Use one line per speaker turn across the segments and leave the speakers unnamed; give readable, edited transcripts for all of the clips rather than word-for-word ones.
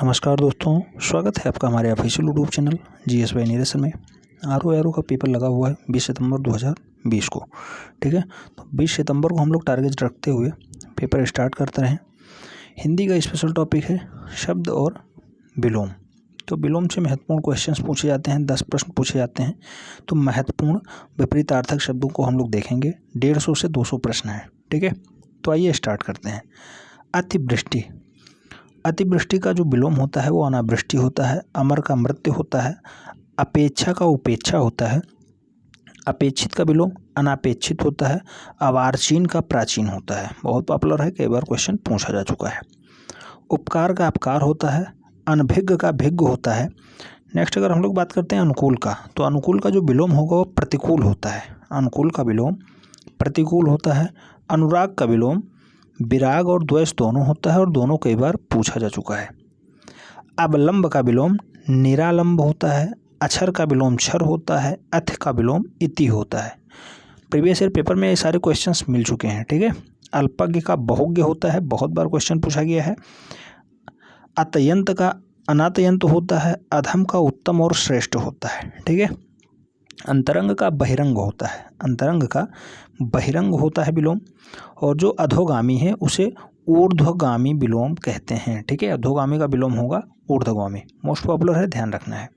नमस्कार दोस्तों, स्वागत है आपका हमारे official YouTube channel GS by निरेशन में। आरओ का पेपर लगा हुआ है 20 सितंबर 2020 को। ठीक है, तो 20 सितंबर को हम लोग टारगेट रखते हुए पेपर स्टार्ट करते रहें। हिंदी का स्पेशल टॉपिक है शब्द और विलोम। तो विलोम से महत्वपूर्ण क्वेश्चंस पूछे जाते हैं, 10 प्रश्न पूछे जाते हैं। तो महत्वपूर्ण विपरीतार्थक शब्दों को हम लोग देखेंगे। 150 से 200 प्रश्न हैं। ठीक है, तो आइए स्टार्ट करते हैं। अतिवृष्टि। अतिवृष्टि का जो विलोम होता है वो अनावृष्टि होता है। अमर का मृत्यु होता है। अपेक्षा का उपेक्षा होता है। अपेक्षित का विलोम अनापेक्षित होता है। अवार्चीन का प्राचीन होता है। बहुत पॉपुलर है, कई बार क्वेश्चन पूछा जा चुका है। उपकार का अपकार होता है। अनभिज्ञ का भिज्ञ होता है। नेक्स्ट अगर हम लोग बात करते हैं अनुकूल का, तो अनुकूल का जो विलोम होगा वो प्रतिकूल होता है। अनुकूल का विलोम प्रतिकूल होता है। अनुराग का विलोम विराग और द्वेष दोनों होता है और दोनों कई बार पूछा जा चुका है। अवलंब का विलोम निरालंब होता है। अक्षर का विलोम क्षर होता है। अथ का विलोम इति होता है। प्रीवियस ईयर पेपर में ये सारे क्वेश्चंस मिल चुके हैं। ठीक है, अल्पज्ञ का बहुज्ञ होता है, बहुत बार क्वेश्चन पूछा गया है। अत्यंत का अनात्यंत होता है। अधम का उत्तम और श्रेष्ठ होता है। ठीक है, अंतरंग का बहिरंग होता है। अंतरंग का बहिरंग होता है विलोम। और जो अधोगामी है उसे ऊर्ध्वगामी विलोम कहते हैं। ठीक है, अधोगामी का विलोम होगा ऊर्ध्वगामी। मोस्ट पॉपुलर है, ध्यान रखना है।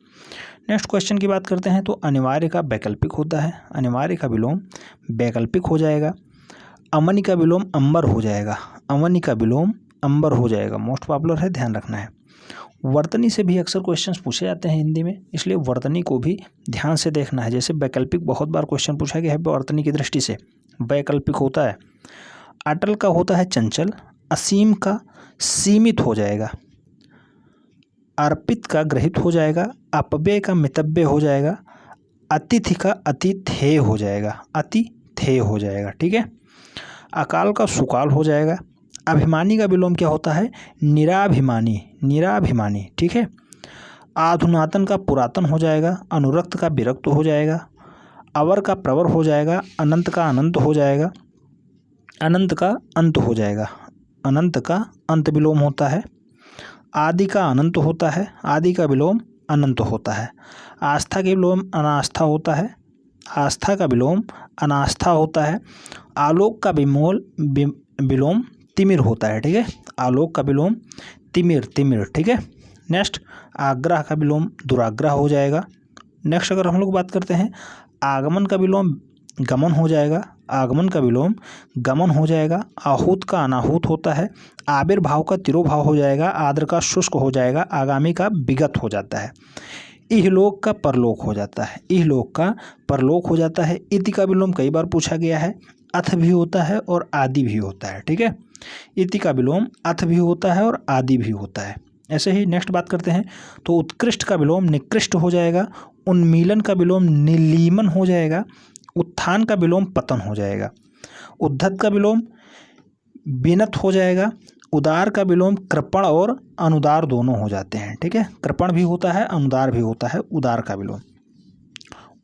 नेक्स्ट क्वेश्चन की बात करते हैं तो अनिवार्य का वैकल्पिक होता है। अनिवार्य का विलोम वैकल्पिक हो जाएगा। अमनि का विलोम अंबर हो जाएगा। अमनि का विलोम अंबर हो जाएगा। मोस्ट पॉपुलर है, ध्यान रखना है। वर्तनी से भी अक्सर क्वेश्चंस पूछे जाते हैं हिंदी में, इसलिए वर्तनी को भी ध्यान से देखना है। जैसे वैकल्पिक बहुत बार क्वेश्चन पूछा गया है वर्तनी की दृष्टि से, वैकल्पिक होता है। अटल का होता है चंचल। असीम का सीमित हो जाएगा। अर्पित का ग्रहित हो जाएगा। अपव्यय का मितव्यय हो जाएगा। अतिथि का अतिथेय हो जाएगा। अतिथेय हो जाएगा। ठीक है, अकाल का सुकाल हो जाएगा। अभिमानी का विलोम क्या होता है? निराभिमानी। निराभिमानी। ठीक है, आधुनातन का पुरातन हो जाएगा। अनुरक्त का विरक्त हो जाएगा। अवर का प्रवर हो जाएगा। अनंत का अनंत हो जाएगा। अनंत का अंत हो जाएगा। अनंत का अंत विलोम होता है। आदि का अनंत होता है। आदि का विलोम अनंत होता है। आस्था के विलोम अनास्था होता है। आस्था का विलोम अनास्था होता है। आलोक का विलोम तिमिर होता है। ठीक है, आलोक का विलोम तिमिर तिमिर। ठीक है, नेक्स्ट आग्रह का विलोम दुराग्रह हो जाएगा। नेक्स्ट अगर हम लोग बात करते हैं आगमन का विलोम गमन हो जाएगा। आगमन का विलोम गमन हो जाएगा। आहूत का अनाहूत होता है। आविर्भाव का तिरोभाव हो जाएगा। आद्र का शुष्क हो जाएगा। आगामी का विगत हो जाता है। इहलोक का परलोक हो जाता है। इहलोक का परलोक हो जाता है। इति का विलोम कई बार पूछा गया है। अथ भी होता है और आदि भी होता है। ठीक है, इति का विलोम अथ भी होता है और आदि भी होता है। ऐसे ही नेक्स्ट बात करते हैं तो उत्कृष्ट का विलोम निकृष्ट हो जाएगा। उन्मीलन का विलोम निलीमन हो जाएगा। उत्थान का विलोम पतन हो जाएगा। उद्धत का विलोम विनत हो जाएगा। उदार का विलोम कृपण और अनुदार दोनों हो जाते हैं। ठीक है, कृपण भी होता है, अनुदार भी होता है उदार का विलोम।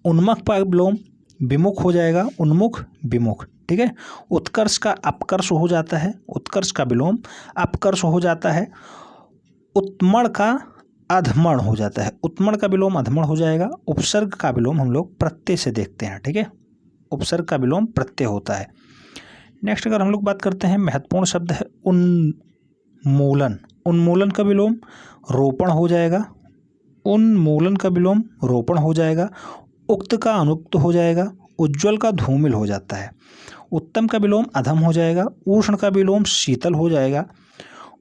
उन्मुख का विलोम विमुख हो जाएगा। उन्मुख विमुख। ठीक है, उत्कर्ष का अपकर्ष हो जाता है। उत्कर्ष का विलोम अपकर्ष हो जाता है। उत्मण का अधमण हो जाता है। उत्मण का विलोम अधमण हो जाएगा। उपसर्ग का विलोम हम लोग प्रत्यय से देखते हैं। ठीक है, उपसर्ग का विलोम प्रत्यय होता है। नेक्स्ट अगर हम लोग बात करते हैं महत्वपूर्ण शब्द है उन्मूलन। उन्मूलन का विलोम रोपण हो जाएगा। उन्मूलन का विलोम रोपण हो जाएगा। उक्त का अनुक्त हो जाएगा। उज्ज्वल का धूमिल हो जाता है। उत्तम का विलोम अधम हो जाएगा। उष्ण का विलोम शीतल हो जाएगा।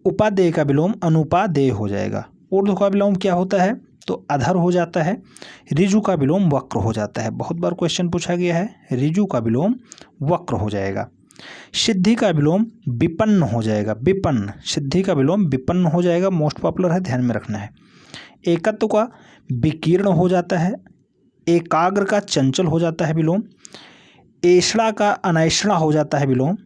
उपादेय का विलोम अनुपादेय हो जाएगा। ऊर्ध्व का विलोम क्या होता है? तो अधर हो जाता है। ऋजु का विलोम वक्र हो जाता है। बहुत बार क्वेश्चन पूछा गया है। ऋजु का विलोम वक्र हो जाएगा। सिद्धि का विलोम विपन्न हो जाएगा। विपन्न। सिद्धि का विलोम विपन्न हो जाएगा। मोस्ट पॉपुलर है, ध्यान में रखना है। एकत्व का विकीर्ण हो जाता है। एकाग्र का चंचल हो जाता है विलोम। ऐषणा का अनैषणा हो जाता है विलोम।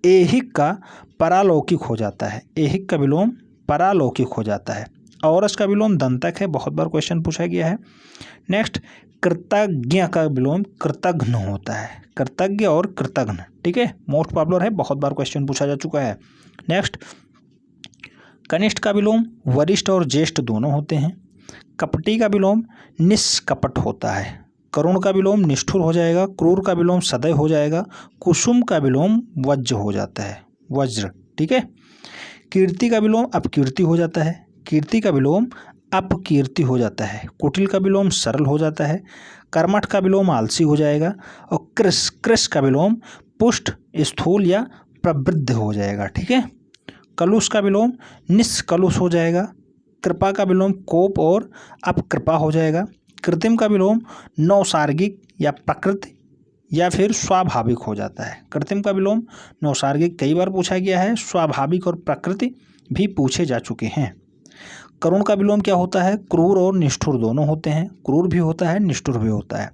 ऐहिक का परालौकिक हो जाता है। ऐहिक का विलोम परालौकिक हो जाता है। औरस का विलोम दंतक है। बहुत बार क्वेश्चन पूछा गया है। नेक्स्ट कृतज्ञ का विलोम कृतघ्न होता है। कृतज्ञ और कृतघ्न। ठीक है, मोस्ट पॉपुलर है, बहुत बार क्वेश्चन पूछा जा चुका है। नेक्स्ट कनिष्ठ का विलोम वरिष्ठ और ज्येष्ठ दोनों होते हैं। कपटी का विलोम निष्कपट होता है। करुण का विलोम निष्ठुर हो जाएगा। क्रूर का विलोम सदैव हो जाएगा। कुसुम का विलोम वज्र हो जाता है, वज्र, ठीक है। कीर्ति का विलोम अपकीर्ति हो जाता है। कीर्ति का विलोम अपकीर्ति हो जाता है। कुटिल का विलोम सरल हो जाता है। कर्मठ का विलोम आलसी हो जाएगा। और कृश का विलोम पुष्ट, स्थूल या प्रवृद्ध हो जाएगा, ठीक है। कलुष का विलोम निष्कलुष हो जाएगा। कृपा का विलोम कोप और अपकृपा हो जाएगा। कृत्रिम का विलोम नौसार्गिक या प्रकृति या फिर स्वाभाविक हो जाता है। कृत्रिम का विलोम नौसार्गिक कई बार पूछा गया है, स्वाभाविक और प्रकृति भी पूछे जा चुके हैं। करुण का विलोम क्या होता है? क्रूर और निष्ठुर दोनों होते हैं। क्रूर भी होता है, निष्ठुर भी होता है।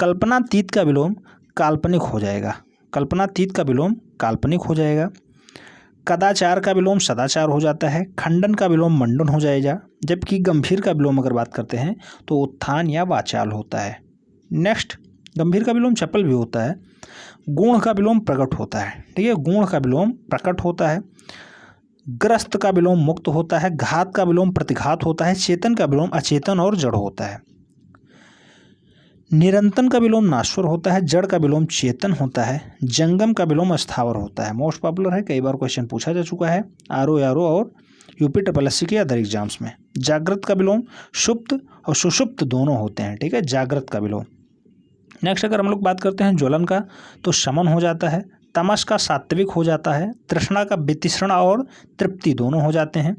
कल्पनातीत का विलोम काल्पनिक हो जाएगा। कल्पनातीत का विलोम काल्पनिक हो जाएगा। कदाचार का विलोम सदाचार हो जाता है। खंडन का विलोम मंडन हो जाएगा। जबकि गंभीर का विलोम अगर बात करते हैं तो उत्थान या वाचाल होता है। नेक्स्ट, गंभीर का विलोम चपल भी होता है। गुण का विलोम प्रकट होता है, ठीक है। गुण का विलोम प्रकट होता है। ग्रस्त का विलोम मुक्त होता है। घात का विलोम प्रतिघात होता है। चेतन का विलोम अचेतन और जड़ होता है। निरंतन का विलोम नाश्वर होता है। जड़ का विलोम चेतन होता है। जंगम का विलोम स्थावर होता है। मोस्ट पॉपुलर है, कई बार क्वेश्चन पूछा जा चुका है आरओ और यूपी SSC के अदर एग्जाम्स में। जागृत का विलोम सुप्त और सुषुप्त दोनों होते हैं, ठीक है, जागृत का विलोम। नेक्स्ट, अगर हम लोग बात करते हैं ज्वलन का तो शमन हो जाता है। तमस का सात्विक हो जाता है। तृष्णा का वितृष्णा और तृप्ति दोनों हो जाते हैं।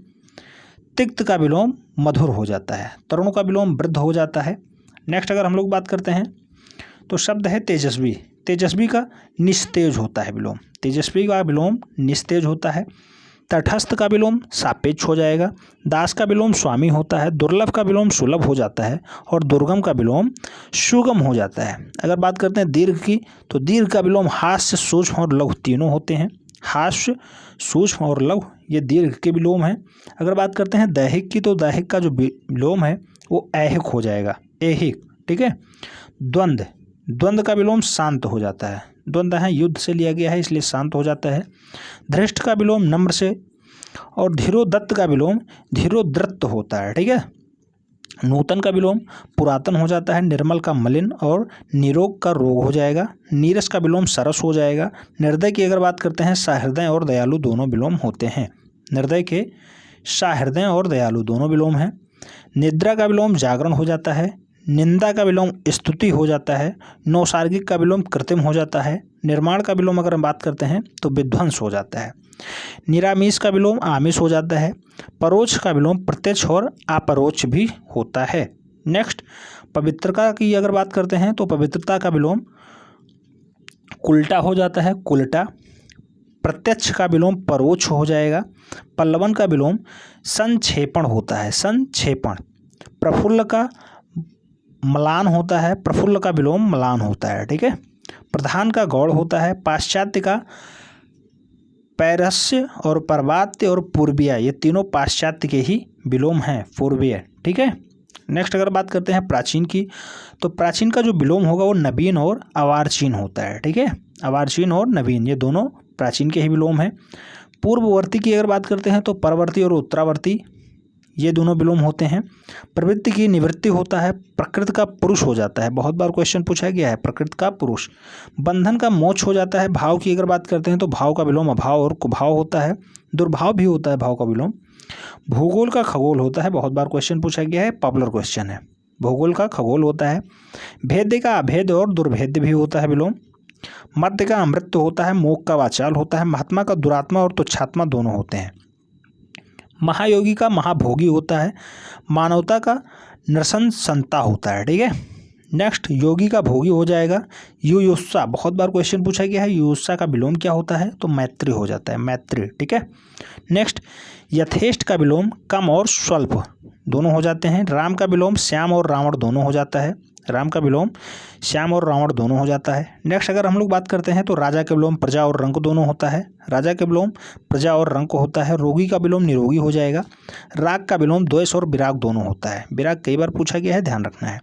तिक्त का विलोम मधुर हो जाता है। तरुण का विलोम वृद्ध हो जाता है। नेक्स्ट, अगर हम लोग बात करते हैं तो शब्द है तेजस्वी। तेजस्वी का निस्तेज होता है विलोम। तेजस्वी का विलोम निस्तेज होता है। तटस्थ का विलोम सापेक्ष हो जाएगा। दास का विलोम स्वामी होता है। दुर्लभ का विलोम सुलभ हो जाता है। और दुर्गम का विलोम सुगम हो जाता है। अगर बात करते हैं दीर्घ की तो दीर्घ का विलोम हास्य, सूक्ष्म और लघु तीनों होते हैं। हास्य, सूक्ष्म और लघु ये दीर्घ के विलोम हैं। अगर बात करते हैं दैहिक की तो दैहिक का जो विलोम है वो ऐहिक हो जाएगा, ऐहिक, ठीक है। द्वंद्व, द्वंद्व का विलोम शांत हो जाता है। द्वंद्व है युद्ध से लिया गया है इसलिए शांत हो जाता है। धृष्ट का विलोम नम्र से। और धीरोदत्त का विलोम धीरोद्रत्त होता है, ठीक है। नूतन का विलोम पुरातन हो जाता है। निर्मल का मलिन और निरोग का रोग हो जाएगा। नीरस का विलोम सरस हो जाएगा। निर्दय की अगर बात करते हैं सहृदय और दयालु दोनों विलोम होते हैं। निर्दय के सहृदय और दयालु दोनों विलोम हैं। निद्रा का विलोम जागरण हो जाता है। निंदा का विलोम स्तुति हो जाता है। नौसार्गिक का विलोम कृत्रिम हो जाता है। निर्माण का विलोम अगर हम बात करते हैं तो विध्वंस हो जाता है। निरामिष का विलोम आमिष हो जाता है। परोक्ष का विलोम प्रत्यक्ष और अपरोक्ष भी होता है। नेक्स्ट, पवित्रता की अगर बात करते हैं तो पवित्रता का विलोम कुलटा हो जाता है, कुलटा। प्रत्यक्ष का विलोम परोक्ष हो जाएगा। पल्लवन का विलोम संक्षेपण होता है, संक्षेपण। प्रफुल्ल का म्लान होता है। प्रफुल्ल का विलोम म्लान होता है, ठीक है। प्रधान का गौड़ होता है। पाश्चात्य का पैरस्य और पर्वात्य और पूर्वीय ये तीनों पाश्चात्य के ही विलोम हैं, पूर्वीय, ठीक है। नेक्स्ट, अगर बात करते हैं प्राचीन की तो प्राचीन का जो विलोम होगा वो नवीन और अवार्चीन होता है, ठीक है। अवार्चीन और नवीन ये दोनों प्राचीन के ही विलोम हैं। पूर्ववर्ती की अगर बात करते हैं तो परवर्ती और उत्तरावर्ती ये दोनों विलोम होते हैं। प्रवृत्ति की निवृत्ति होता है। प्रकृति का पुरुष हो जाता है, बहुत बार क्वेश्चन पूछा गया है, प्रकृति का पुरुष। बंधन का मोक्ष हो जाता है। भाव की अगर बात करते हैं तो भाव का विलोम अभाव और कुभाव होता है। दुर्भाव भी होता है भाव का विलोम। भूगोल का खगोल होता है, बहुत बार क्वेश्चन पूछा गया है, पॉपुलर क्वेश्चन है। भूगोल का खगोल होता है। भेद्य का अभेद्य और दुर्भेद्य भी होता है विलोम। मध्य का अमृत होता है। मोक्ष का वाचाल होता है। महात्मा का दुरात्मा और तुच्छात्मा दोनों होते हैं। महायोगी का महाभोगी होता है। मानवता का नृशंसता होता है, ठीक है। नेक्स्ट, योगी का भोगी हो जाएगा। युयुत्सा, बहुत बार क्वेश्चन पूछा गया है, युयुत्सा का विलोम क्या होता है तो मैत्री हो जाता है, मैत्री, ठीक है। नेक्स्ट, यथेष्ट का विलोम कम और स्वल्प दोनों हो जाते हैं। राम का विलोम श्याम और रावण दोनों हो जाता है। राम का विलोम श्याम और रावण दोनों हो जाता है। नेक्स्ट, अगर हम लोग बात करते हैं तो राजा के विलोम प्रजा और रंक दोनों होता है। राजा के विलोम प्रजा और रंक होता है। रोगी का विलोम निरोगी हो जाएगा। राग का विलोम द्वेष और विराग दोनों होता है। विराग कई बार पूछा गया है, ध्यान रखना है।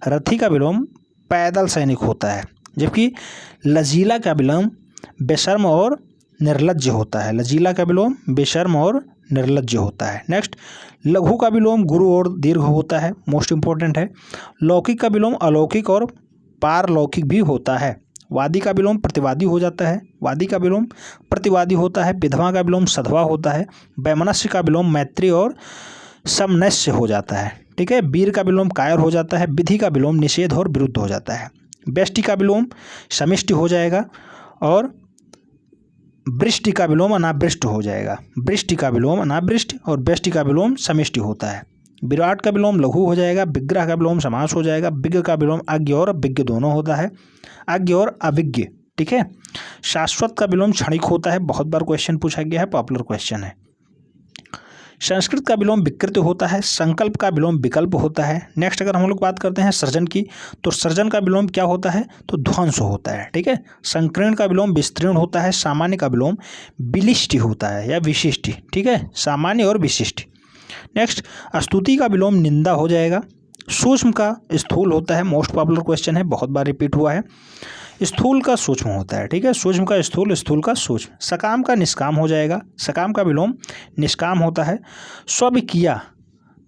रथी का विलोम पैदल सैनिक होता है। जबकि लजीला का विलोम बेशर्म और निर्लज्ज होता है। लजीला का विलोम बेशर्म और निर्लज्ज होता है। नेक्स्ट, लघु का विलोम गुरु और दीर्घ होता है, मोस्ट इंपॉर्टेंट है। लौकिक का विलोम अलौकिक और पारलौकिक भी होता है। वादी का विलोम प्रतिवादी हो जाता है, वादी का विलोम प्रतिवादी होता है। विधवा का विलोम सधवा होता है। वैमनस्य का विलोम मैत्री और समनस्य हो जाता है, ठीक है। वीर का विलोम कायर हो जाता है। विधि का विलोम निषेध और विरुद्ध हो जाता है। व्यष्टि का विलोम समिष्टि हो जाएगा और वृष्टि का विलोम अनावृष्ट हो जाएगा। वृष्टि का विलोम अनावृष्ट और व्यष्टि का विलोम समिष्टि होता है। विराट का विलोम लघु हो जाएगा। विग्रह का विलोम समास हो जाएगा। विज्ञ का विलोम अज्ञ और अभिज्ञ दोनों होता है, अज्ञ और अभिज्ञ, ठीक है। शाश्वत का विलोम क्षणिक होता है, बहुत बार क्वेश्चन पूछा गया है, पॉपुलर क्वेश्चन है। संस्कृत का विलोम विकृत होता है। संकल्प का विलोम विकल्प होता है। नेक्स्ट, अगर हम लोग बात करते हैं सृजन की, तो सृजन का विलोम क्या होता है, तो ध्वंस होता है, ठीक है। संकीर्ण का विलोम विस्तीर्ण होता है। सामान्य का विलोम विलिष्टि होता है या विशिष्टि, ठीक है, सामान्य और विशिष्टि। नेक्स्ट, स्तुति का विलोम निंदा हो जाएगा। सूक्ष्म का स्थूल होता है, मोस्ट पॉपुलर क्वेश्चन है, बहुत बार रिपीट हुआ है। स्थूल का सूक्ष्म होता है, ठीक है, सूक्ष्म का स्थूल, स्थूल का सूक्ष्म। सकाम का निष्काम हो जाएगा। सकाम का विलोम निष्काम होता है। स्वविकिया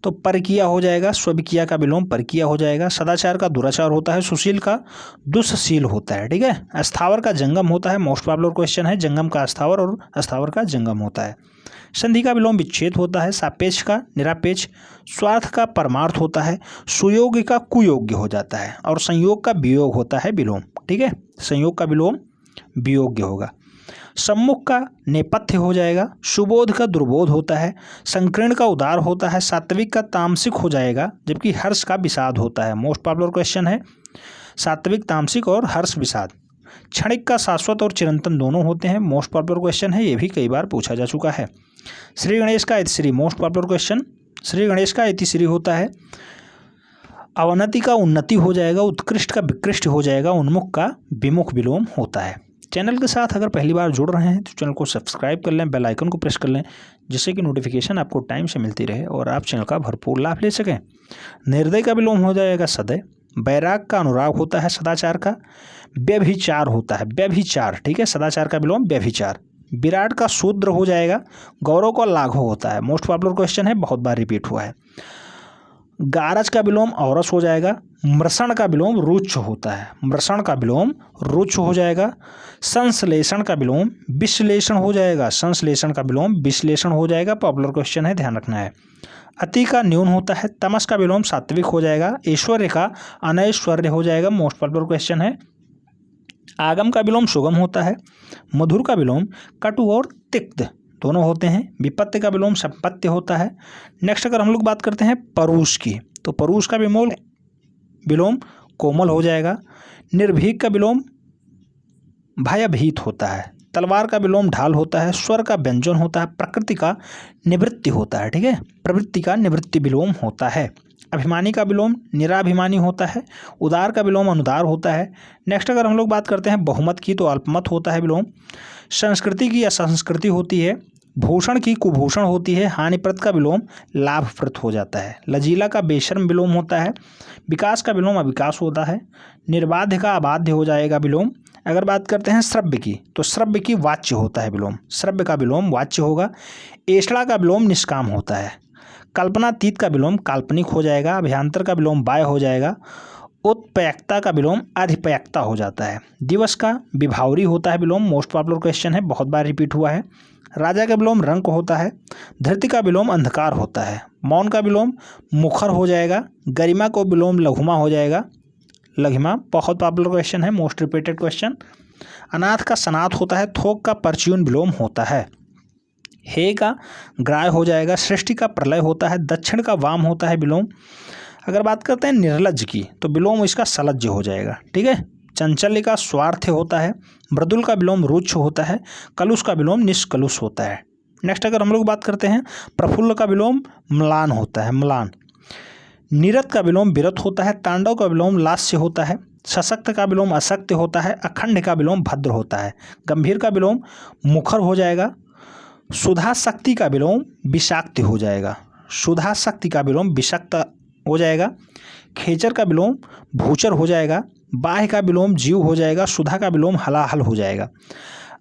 तो परकिया हो जाएगा। स्वविकिया का विलोम परकिया हो जाएगा। सदाचार का दुराचार होता है। सुशील का दुस्शील होता है, ठीक है। अस्थावर का जंगम होता है, मोस्ट पॉपुलर क्वेश्चन है। जंगम का अस्थावर और अस्थावर का जंगम होता है। संधि का विलोम विच्छेद होता है। सापेक्ष का निरापेक्ष। स्वार्थ का परमार्थ होता है। सुयोग्य का कुयोग्य हो जाता है और संयोग का वियोग होता है विलोम, ठीक है। संयोग का विलोम वियोग्य होगा। सम्मुख का नेपथ्य हो जाएगा। सुबोध का दुर्बोध होता है। संकीर्ण का उदार होता है। सात्विक का तामसिक हो जाएगा, जबकि हर्ष का विषाद होता है। मोस्ट पॉपुलर क्वेश्चन है, सात्विक तामसिक और हर्ष विषाद। क्षणिक का शाश्वत और चिरंतन दोनों होते हैं, मोस्ट पॉपुलर क्वेश्चन है, ये भी कई बार पूछा जा चुका है। श्री गणेश का इतिश्री, most popular question, Shri Ganesh का इतिश्री होता है। अवनति का उन्नति हो जाएगा। उत्कृष्ट का विकृष्ट हो जाएगा। उन्मुख का विमुख विलोम होता है। चैनल के साथ अगर पहली बार जुड़ रहे हैं तो चैनल को सब्सक्राइब कर लें, बेल आइकन को प्रेस कर लें, जिससे कि नोटिफिकेशन आपको टाइम से मिलती रहे और आप चैनल का भरपूर लाभ ले सकें। निर्दय का विलोम हो जाएगा सदय। वैराग का अनुराग होता है। सदाचार का व्यभिचार होता है, व्यभिचार, ठीक है। सदाचार का विलोम व्यभिचार। विराट का शूद्र हो जाएगा। गौरव का लाघव होता है, मोस्ट पॉपुलर क्वेश्चन है, बहुत बार रिपीट हुआ है। गारज का विलोम औरस हो जाएगा। मृषण का विलोम रुच्छ होता है। मृषण का विलोम रुच्छ हो जाएगा। संश्लेषण का विलोम विश्लेषण हो जाएगा। संश्लेषण का विलोम विश्लेषण हो जाएगा, पॉपुलर क्वेश्चन है, ध्यान रखना है। अति का न्यून होता है। तमस का विलोम सात्विक हो जाएगा। ऐश्वर्य का अनैश्वर्य हो जाएगा, मोस्ट पॉपुलर क्वेश्चन है। आगम का विलोम सुगम होता है। मधुर का विलोम कटु और तिक्त दोनों होते हैं। विपत्ति का विलोम संपत्ति होता है। नेक्स्ट, अगर हम लोग बात करते हैं परुष की, तो परुष का विलोम कोमल हो जाएगा। निर्भीक का विलोम भयभीत होता है। तलवार का विलोम ढाल होता है। स्वर का व्यंजन होता है। प्रकृति का निवृत्ति होता है, ठीक है, प्रवृत्ति का निवृत्ति विलोम होता है। अभिमानी का विलोम निराभिमानी होता है। उदार का विलोम अनुदार होता है। नेक्स्ट, अगर हम लोग बात करते हैं बहुमत की, तो अल्पमत होता है विलोम। संस्कृति की असंस्कृति होती है। भूषण की कुभूषण होती है। हानिप्रद का विलोम लाभप्रद हो जाता है। लजीला का बेशर्म विलोम होता है। विकास का विलोम अविकास होता है। निर्बाध्य का अबाध्य हो जाएगा विलोम। अगर बात करते हैं श्रव्य की, तो श्रव्य की वाच्य होता है विलोम। श्रव्य का विलोम वाच्य होगा। ऐषणा का विलोम निष्काम होता है। कल्पनातीत का विलोम काल्पनिक हो जाएगा। अभ्यंतर का विलोम बाय हो जाएगा। उत्पयक्ता का विलोम अधिपयक्ता हो जाता है। दिवस का विभावरी होता है विलोम, मोस्ट पॉपुलर क्वेश्चन है, बहुत बार रिपीट हुआ है। राजा का विलोम रंक होता है। धृति का विलोम अंधकार होता है। मौन का विलोम मुखर हो जाएगा। गरिमा को विलोम लघुमा हो जाएगा। लघिमा बहुत पॉपुलर क्वेश्चन है, मोस्ट रिपीटेड क्वेश्चन। अनाथ का सनाथ होता है। थोक का परच्यून विलोम होता है। हे का ग्राय हो जाएगा। सृष्टि का प्रलय होता है। दक्षिण का वाम होता है विलोम। अगर बात करते हैं निर्लज की, तो विलोम इसका सलज्ज हो जाएगा, ठीक है। चंचल्य का स्वार्थ होता है। मृदुल का विलोम रुच्छ होता है। कलुष का विलोम निष्कलुष होता है। नेक्स्ट, अगर हम लोग बात करते हैं प्रफुल्ल का विलोम म्लान होता है, म्लान। निरत का विलोम विरत होता है। तांडव का विलोम लास्य होता है। सशक्त का विलोम असत्य होता है। अखंड का विलोम भद्र होता है। गंभीर का विलोम मुखर हो जाएगा। सुधा शक्ति का विलोम विषाक्त हो जाएगा। सुधा शक्ति का विलोम विषाक्त हो जाएगा। खेचर का विलोम भूचर हो जाएगा। बाह्य का विलोम जीव हो जाएगा। सुधा का विलोम हलाहल हो जाएगा।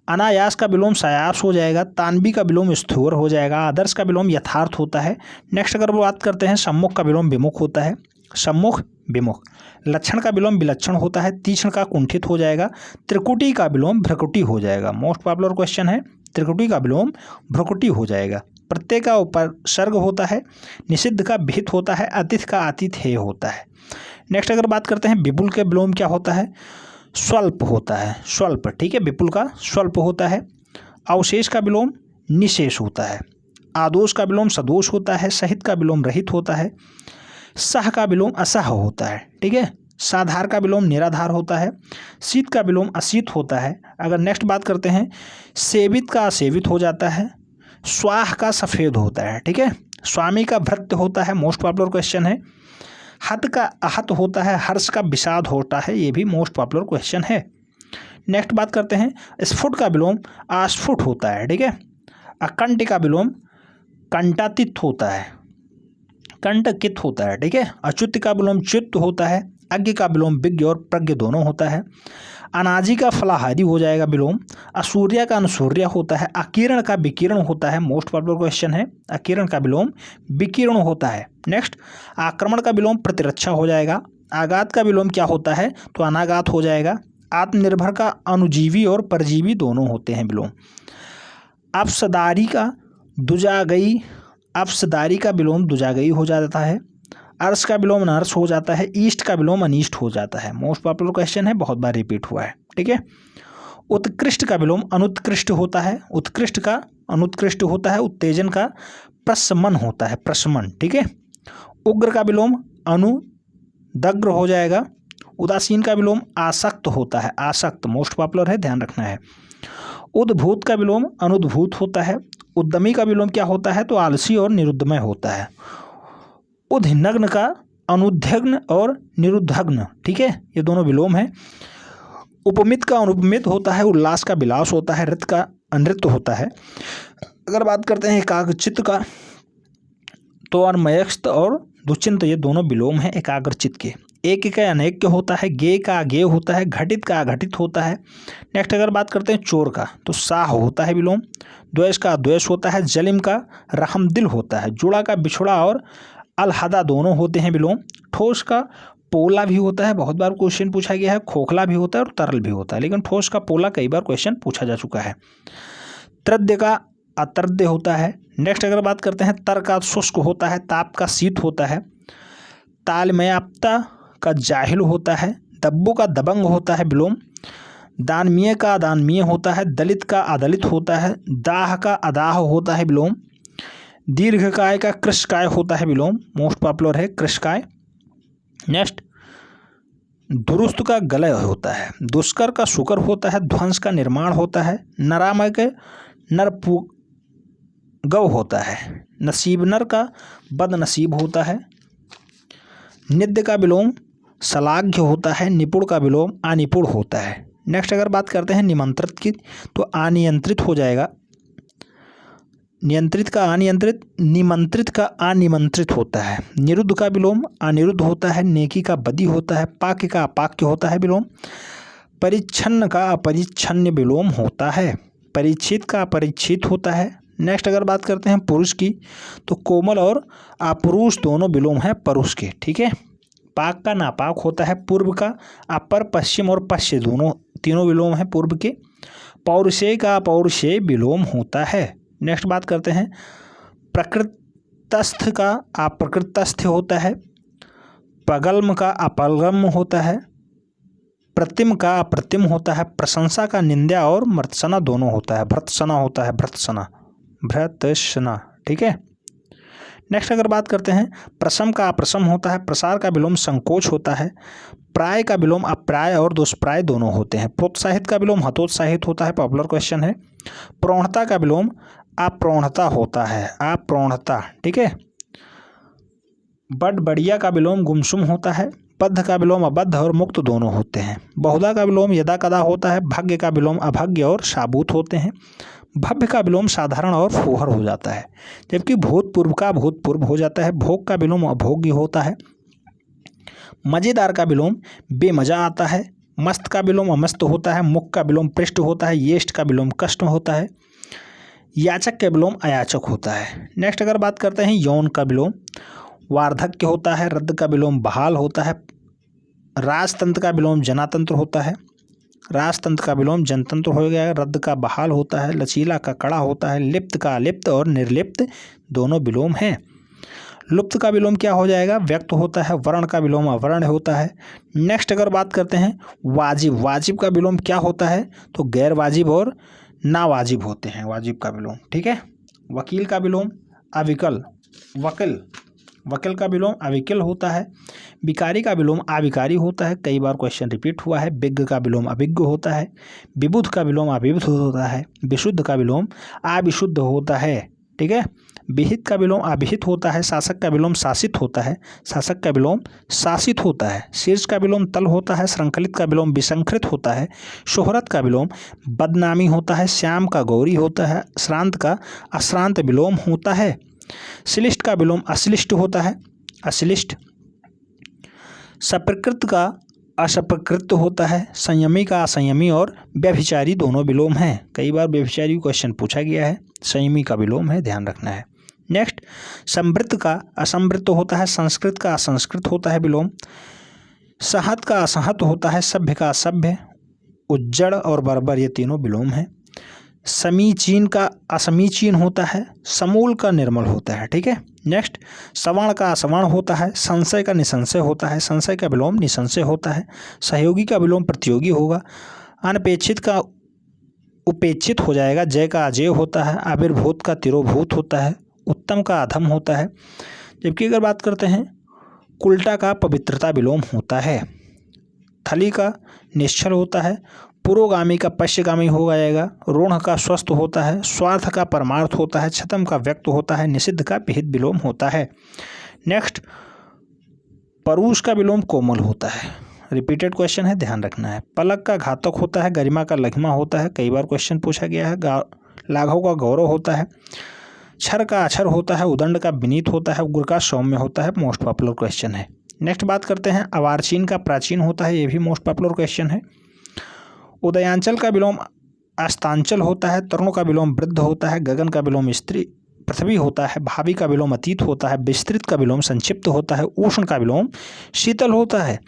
अनायास का विलोम सायास हो जाएगा, तानवी का विलोम स्थूर हो जाएगा, आदर्श का विलोम यथार्थ होता है। नेक्स्ट अगर बात करते हैं, सम्मुख का विलोम विमुख होता है, सम्मुख विमुख। लक्षण का विलोम विलक्षण होता है, तीक्ष्ण का कुंठित हो जाएगा, त्रिकुटी का विलोम भ्रकुटी हो जाएगा। मोस्ट पॉपुलर क्वेश्चन है, त्रिकुटी का विलोम भ्रकुटी हो जाएगा। प्रत्यय का उपसर्ग होता है, निषिद्ध का विहित होता है, अतिथि का आतिथेय होता है। नेक्स्ट अगर बात करते हैं, विपुल के विलोम क्या होता है, स्वल्प होता है, स्वल्प, ठीक है, विपुल का स्वल्प होता है। अवशेष का विलोम निशेष होता है, आदोष का विलोम सदोष होता है, सहित का विलोम रहित होता है, सह का विलोम असह होता है, ठीक है, साधार का विलोम निराधार होता है, शीत का विलोम अशीत होता है। अगर नेक्स्ट बात करते हैं, सेवित का असेवित हो जाता है, स्वाह का सफ़ेद होता है, ठीक है, स्वामी का भृत्य होता है, मोस्ट पॉपुलर क्वेश्चन है। हत का आहत होता है, हर्ष का विषाद होता है, ये भी मोस्ट पॉपुलर क्वेश्चन है। नेक्स्ट बात करते हैं, स्फुट का विलोम आस्फुट होता है, ठीक है, अकंठ का विलोम कंटातीत होता है, कंटकित होता है, ठीक है, अच्युत का विलोम च्युत होता है, अज्ञ का विलोम विज्ञ और प्रज्ञ दोनों होता है, अनाजी का फलाहारी हो जाएगा विलोम, असूर्य का अनुसूर्य होता है, अकिरण का विकिरण होता है, मोस्ट पॉपुलर क्वेश्चन है, अकिरण का विलोम विकिरण होता है। नेक्स्ट, आक्रमण का विलोम प्रतिरक्षा हो जाएगा, आघात का विलोम क्या होता है, तो अनाघात हो जाएगा, आत्मनिर्भर का अनुजीवी और परजीवी दोनों होते हैं विलोम। अपसदारी का दुजागई, अपसदारी का विलोम दुजागई हो जाता है, अर्श का विलोम अनर्श हो जाता है, ईष्ट का विलोम अनिष्ट हो जाता है। मोस्ट पॉपुलर क्वेश्चन है, बहुत बार रिपीट हुआ है, ठीक है। उत्कृष्ट का विलोम अनुत्कृष्ट होता है, उत्कृष्ट का अनुत्कृष्ट होता है, उत्तेजन का प्रशमन होता है, प्रशमन, ठीक है। उग्र का विलोम अनुदग्र हो जाएगा, उदासीन का विलोम आसक्त होता है, आसक्त मोस्ट पॉपुलर है, ध्यान रखना है। उद्भूत का विलोम अनुद्भूत होता है, उद्यमी का विलोम क्या होता है, तो आलसी और निरुद्धमय होता है। उद्नग्न का अनुद्घग्न और निरुद्धग्न, ठीक है, ये दोनों विलोम है। उपमित का अनुपमित होता है, उल्लास का विलास होता है, नृत्य का अनृत्य होता है। अगर बात करते हैं एकाग्रचित्त का, तो अन्मयस्थ और दुश्चिंत ये दोनों विलोम हैं एकाग्रचित्त के। एक का अनेक होता है, गे का अगेय होता है, घटित का अघटित होता है। नेक्स्ट अगर बात करते हैं चोर का, तो साह होता है विलोम, द्वेष का अद्वेष होता है, जलिम का रहमदिल होता है, जुड़ा का बिछुड़ा और अलहदा दोनों होते हैं विलोम। ठोस का पोला भी होता है, बहुत बार क्वेश्चन पूछा गया है, खोखला भी होता है और तरल भी होता है, लेकिन ठोस का पोला कई बार क्वेश्चन पूछा जा चुका है। तृद्य का अतृद्य होता है। नेक्स्ट अगर बात करते हैं, तर का शुष्क होता है, ताप का शीत होता है, तालमयाप्ता का जाहिल होता है, दब्बू का दबंग होता है विलोम, दानमीय का अदानमीय होता है, दलित का अदलित होता है, दाह का अदाह होता है विलोम, दीर्घकाय का कृशकाय होता है विलोम, मोस्ट पॉपुलर है कृशकाय। नेक्स्ट, दुरुस्त का गलय होता है, दुष्कर का शुकर होता है, ध्वंस का निर्माण होता है, नरामय के नरपुगव होता है, नसीबनर का बदनसीब होता है, निद्य का विलोम सलाघ्य होता है, निपुण का विलोम अनिपुण होता है। नेक्स्ट अगर बात करते हैं निमंत्रित की, तो अनियंत्रित हो जाएगा, नियंत्रित का अनियंत्रित, निमंत्रित का अनिमंत्रित होता है, निरुद्ध का विलोम अनिरुद्ध होता है, नेकी का बदी होता है, पाक्य का अपाक्य होता है विलोम, परिच्छन्न का अपरिच्छन्न विलोम होता है, परिच्छित का अपरिच्छित होता है। नेक्स्ट अगर बात करते हैं पुरुष की, तो कोमल और अपुरुष दोनों विलोम हैं पुरुष के, ठीक है। पाक का नापाक होता है, पूर्व का अपर, पश्चिम और पश्चिम दोनों तीनों विलोम हैं पूर्व के। पौरुषेय का अपौरुषेय विलोम होता है। नेक्स्ट बात करते हैं, प्रकृतस्थ का अप्रकृतस्थ होता है, पगल्म का अपलगम होता है, प्रतिम का अप्रतिम होता है, प्रशंसा का निंदा और मृत्सना दोनों होता है, भृत्सना होता है, भृत्सना, भृत्सना, ठीक है। नेक्स्ट अगर बात करते हैं, प्रशम का अप्रशम होता है, प्रसार का विलोम संकोच होता है, प्राय का विलोम अप्राय और दुष्प्राय दोनों होते हैं, प्रोत्साहित का विलोम हतोत्साहित होता है, पॉपुलर क्वेश्चन है। प्रौढ़ता का विलोम अप्रौढ़ता होता है, अप्रौढ़ता, ठीक है। बड बढ़िया का विलोम गुमसुम होता है, बद्ध का विलोम अबद्ध और मुक्त दोनों होते हैं, बहुधा का विलोम यदा कदा होता है, भाग्य का विलोम अभाग्य और शाबूत होते हैं, भव्य का विलोम साधारण और फुहर हो जाता है, जबकि भूतपूर्व का भूतपूर्व हो जाता है, भोग का विलोम अभोग्य होता है, मज़ेदार का विलोम बेमजा आता है, मस्त का विलोम अमस्त होता है, मुख का विलोम पृष्ठ होता है, येष्ट का विलोम कष्ट होता है, याचक का विलोम अयाचक होता है। नेक्स्ट अगर बात करते हैं यौन का विलोम, वार्धक्य होता है, रद्द का विलोम बहाल होता है, राजतंत्र का विलोम जनातंत्र होता है, राजतंत्र का विलोम जनतंत्र हो गया, रद्द का बहाल होता है, लचीला का कड़ा होता है, लिप्त का अलिप्त और निर्लिप्त दोनों विलोम हैं। लुप्त का विलोम क्या हो जाएगा, व्यक्त होता है, वर्ण का विलोम अवर्ण होता है। नेक्स्ट अगर बात करते हैं वाजिब, वाजिब का विलोम क्या होता है, तो गैर वाजिब और नावाजिब होते हैं वाजिब का विलोम, ठीक है। वकील का विलोम अविकल, वकील, वकील का विलोम अविकल होता है। विकारी का विलोम अविकारी होता है, कई बार क्वेश्चन रिपीट हुआ है। विज्ञ का विलोम अविज्ञ होता है। विबुध का विलोम अविबुध होता है। विशुद्ध का विलोम अविशुद्ध होता है, ठीक है। विहित का विलोम अभिहित होता है। शासक का विलोम शासित होता है, शासक का विलोम शासित होता है। शीर्ष का विलोम तल होता है। श्रृंखलित का विलोम विसंकृत होता है। शोहरत का विलोम बदनामी होता है। श्याम का गौरी होता है। श्रांत का अश्रांत विलोम होता है। श्लिष्ट का विलोम अश्लिष्ट होता है, अश्लिष्ट। सप्रकृत का असप्रकृत होता है। संयमी का असंयमी और व्यभिचारी दोनों विलोम हैं, कई बार व्यभिचारी क्वेश्चन पूछा गया है। संयमी का विलोम है, ध्यान रखना है। नेक्स्ट संवृत्त का असंवृत्त होता है। संस्कृत का असंस्कृत होता है विलोम। सहत का असहत होता है। सभ्य का असभ्य, उज्जड़ और बर्बर ये तीनों विलोम हैं। समीचीन का असमीचीन होता है। समूल का निर्मल होता है, ठीक है। नेक्स्ट सवर्ण का असवर्ण होता है। संशय का निसंशय होता है। संशय का विलोम निसंशय होता है। सहयोगी का विलोम प्रतियोगी होगा। अनपेक्षित का उपेक्षित हो जाएगा। जय का अजय होता है। आविर्भूत का तिरोभूत होता है। उत्तम का अधम होता है। जबकि अगर बात करते हैं कुल्टा का पवित्रता विलोम होता है। थली का निश्चल होता है। पुरोगामी का पश्चिगामी हो जाएगा। रूढ़ का स्वस्थ होता है। स्वार्थ का परमार्थ होता है। छतम का व्यक्त होता है। निषिद्ध का विहित विलोम होता है। नेक्स्ट परूष का विलोम कोमल होता है, रिपीटेड क्वेश्चन है, ध्यान रखना है। पलक का घातक होता है। गरिमा का लघिमा होता है, कई बार क्वेश्चन पूछा गया है। लाघव का गौरव होता है। क्षर का अक्षर होता है। उदंड का विनीत होता है। उग्र का सौम्य होता है, मोस्ट पॉपुलर क्वेश्चन है। नेक्स्ट बात करते हैं अवार्चीन का प्राचीन होता है, ये भी मोस्ट पॉपुलर क्वेश्चन है। उदयांचल का विलोम अस्तांचल होता है। तरुण का विलोम वृद्ध होता है। गगन का विलोम स्त्री पृथ्वी होता है। भावी का विलोम अतीत होता है। विस्तृत का विलोम संक्षिप्त होता है। उष्ण का विलोम शीतल होता है।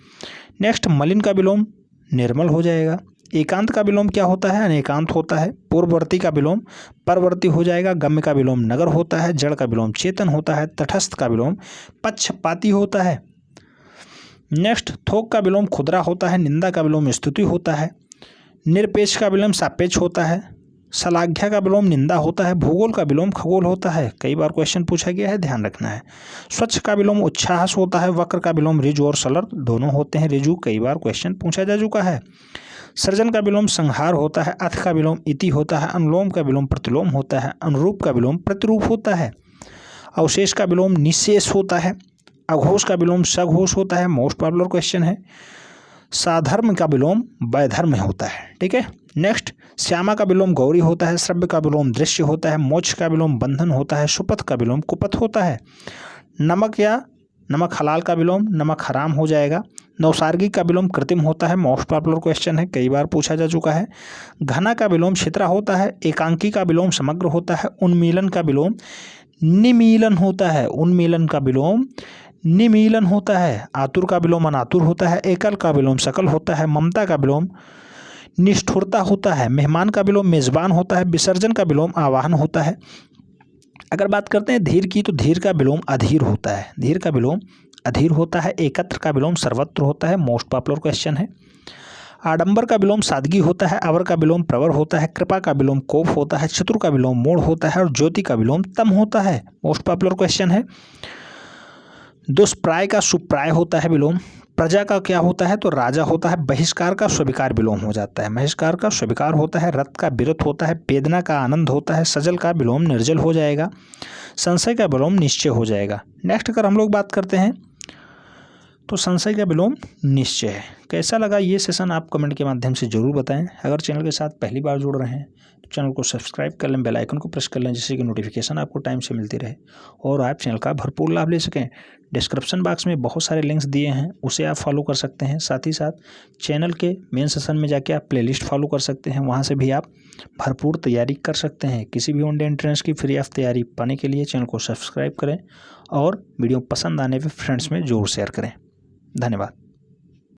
नेक्स्ट मलिन का विलोम निर्मल हो जाएगा। एकांत का विलोम क्या होता है, अनेकांत होता है। पूर्ववर्ती का विलोम परवर्ती हो जाएगा। गम्य का विलोम नगर होता है। जड़ का विलोम चेतन होता है। तटस्थ का विलोम पक्षपाती होता है। नेक्स्ट थोक का विलोम खुदरा होता है। निंदा का विलोम स्तुति होता है। निरपेक्ष का विलोम सापेक्ष होता है। श्लाघ्य का विलोम निंदा होता है। भूगोल का विलोम खगोल होता है, कई बार क्वेश्चन पूछा गया है, ध्यान रखना है। स्वच्छ का विलोम उच्छ्वास होता है। वक्र का विलोम ऋजु और सलर दोनों होते हैं। ऋजु कई बार क्वेश्चन पूछा जा चुका है। सृजन का विलोम संहार होता है। अथ का विलोम इति होता है। अनुलोम का विलोम प्रतिलोम होता है। अनुरूप का विलोम प्रतिरूप होता है। अवशेष का विलोम निशेष होता है। अघोष का विलोम सघोष होता है, मोस्ट पॉपुलर क्वेश्चन है। साधर्म का विलोम वैधर्म होता है, ठीक है। नेक्स्ट श्यामा का विलोम गौरी होता है। श्रव्य का विलोम दृश्य होता है। मोक्ष का विलोम बंधन होता है। सुपथ का विलोम कुपथ होता है। नमक या नमक हलाल का विलोम नमक हराम हो जाएगा। नौसार्गिक का विलोम कृत्रिम होता है, मोस्ट पॉपुलर क्वेश्चन है, कई बार पूछा जा चुका है। घना का विलोम छित्रा होता है। एकांकी का विलोम समग्र होता है। उन्मीलन का विलोम निमीलन होता है। उन्मीलन का विलोम निमीलन होता है। आतुर का विलोम अनातुर होता है। एकल का विलोम सकल होता है। ममता का विलोम निष्ठुरता होता है। मेहमान का विलोम मेजबान होता है। विसर्जन का विलोम आवाहन होता है। अगर बात करते हैं धीर की, तो धीर का विलोम अधीर होता है। धीर का विलोम अधीर होता है। एकत्र का विलोम सर्वत्र होता है, मोस्ट पॉपुलर क्वेश्चन है। आडंबर का विलोम सादगी होता है। अवर का विलोम प्रवर होता है। कृपा का विलोम कोप होता है। चतुर का विलोम मोड़ होता है। और ज्योति का विलोम तम होता है, मोस्ट पॉपुलर क्वेश्चन है। दुष्प्राय का सुप्राय होता है विलोम। प्रजा का क्या होता है, तो राजा होता है। बहिष्कार का स्वीकार विलोम हो जाता है। बहिष्कार का स्वीकार होता है। रत का विरत होता है। वेदना का आनंद होता है। सजल का विलोम निर्जल हो जाएगा। संशय का विलोम निश्चय हो जाएगा। नेक्स्ट अगर हम लोग बात करते हैं तो संशय का विलोम निश्चय है, कैसा लगा ये सेशन आप कमेंट के माध्यम से ज़रूर बताएं। अगर चैनल के साथ पहली बार जुड़ रहे हैं तो चैनल को सब्सक्राइब कर लें, बेल आइकन को प्रेस कर लें, जिससे कि नोटिफिकेशन आपको टाइम से मिलती रहे और आप चैनल का भरपूर लाभ ले सकें। डिस्क्रिप्शन बॉक्स में बहुत सारे लिंक्स दिए हैं, उसे आप फॉलो कर सकते हैं। साथ ही साथ चैनल के मेन सेशन में जाके आप प्लेलिस्ट फॉलो कर सकते हैं, वहाँ से भी आप भरपूर तैयारी कर सकते हैं। किसी भी वनडे एंट्रेंस की फ्री ऑफ तैयारी पाने के लिए चैनल को सब्सक्राइब करें और वीडियो पसंद आने पर फ्रेंड्स में ज़रूर शेयर करें। धन्यवाद।